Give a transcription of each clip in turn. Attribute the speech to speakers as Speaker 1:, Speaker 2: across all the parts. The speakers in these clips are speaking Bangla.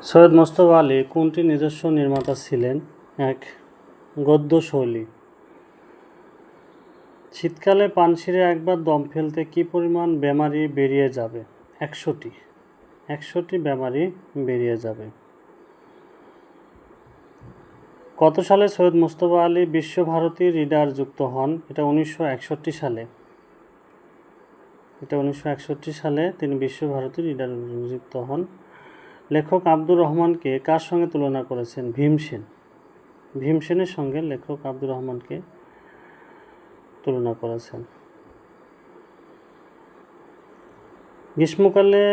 Speaker 1: সৈয়দ মোস্তফা আলী কোনটি নিজস্ব নির্মাতা ছিলেন? এক, গদ্য শৈলী। শীতকালে পানশিরে একবার দম ফেলতে কী পরিমাণ বেমারি বেরিয়ে যাবে? 100টি বেমারি বেরিয়ে যাবে। কত সালে সৈয়দ মোস্তফা আলী বিশ্বভারতী রিডার যুক্ত হন? এটা 1961 সালে। 1961 সালে তিনি বিশ্বভারতী রিডার যুক্ত হন। লেখক আব্দুর রহমানকে কার সঙ্গে তুলনা করেছেন? ভীমসেনের সঙ্গে লেখক আব্দুর রহমানকে তুলনা করেছেন। গ্রীষ্মকালে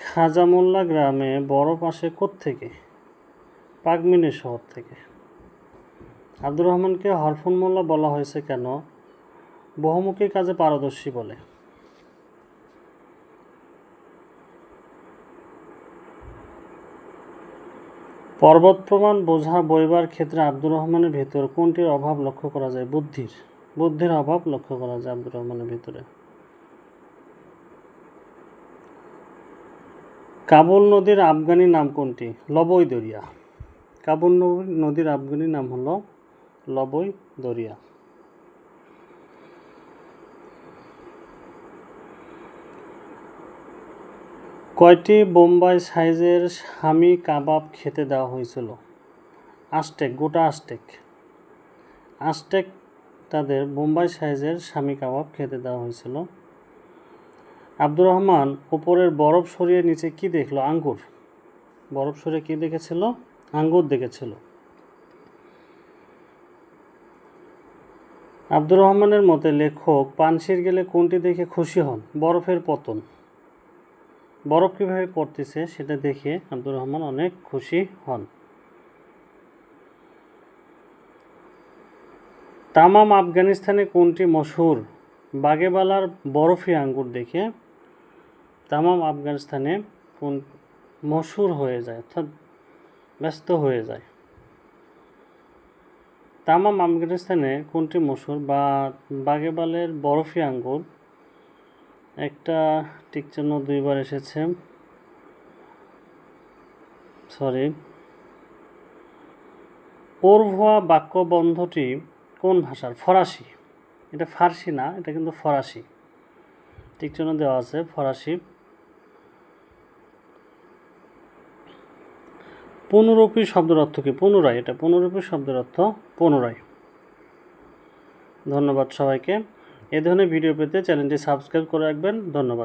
Speaker 1: খাজামোল্লা গ্রামে বরফ আসে কোত্থেকে? পাকমিনের শহর থেকে। আব্দুর রহমানকে হরফুন মোল্লা বলা হয়েছে কেন? বহুমুখী কাজে পারদর্শী বলে। পর্বত প্রমাণ বোঝা বইবার ক্ষেত্রে আব্দুর রহমানের ভেতর কোনটির অভাব লক্ষ্য করা যায়? বুদ্ধির অভাব লক্ষ্য করা যায় আব্দুর রহমানের ভেতরে। কাবুল নদীর আফগানি নাম কোনটি? লবই দরিয়া। কাবুল নদীর আফগানি নাম হলো লবই দরিয়া। কয়টি বোম্বাই সাইজের শামি কাবাব খেতে দেওয়া হয়েছিল? গোটা আস্টেক তাদের বোম্বাই সাইজের শামি কাবাব খেতে দেওয়া হয়েছিল। আব্দুর রহমান উপরের বরফ সরিয়ে নিচে কি দেখলো? আঙ্গুর। বরফ সরিয়ে কি দেখেছিল? আঙ্গুর দেখেছিল। আব্দুর রহমানের মতে লেখক পানশির গেলে কোনটি দেখে খুশি হন? বরফের পতন। বরফ কীভাবে পড়তেছে সেটা দেখে আব্দুর রহমান অনেক খুশি হন। তামাম আফগানিস্তানে কোনটি মশহুর? বাগেবালার বরফি আঙ্গুর দেখে তামাম আফগানিস্তানে কোন মশহুর হয়ে যায়, অর্থাৎ ব্যস্ত হয়ে যায়। তামাম আফগানিস্তানে কোনটি মশহুর? বাগেবালের বরফি আঙ্গুর। একটা টিকচিহ্ন দুইবার এসেছে, ওরভোয়া বাক্যবন্ধটি কোন ভাষার? ফরাসি। এটা ফার্সি না, এটা কিন্তু ফরাসি। টিকচিহ্ন দেওয়া আছে, ফরাসি। পুনরূপী শব্দের অর্থ কি? পুনরায়। এটা পুনরূপী শব্দের অর্থ পুনরায়। ধন্যবাদ সবাইকে। এ ধরনের ভিডিও পেতে চ্যানেলটি সাবস্ক্রাইব করে রাখবেন। ধন্যবাদ।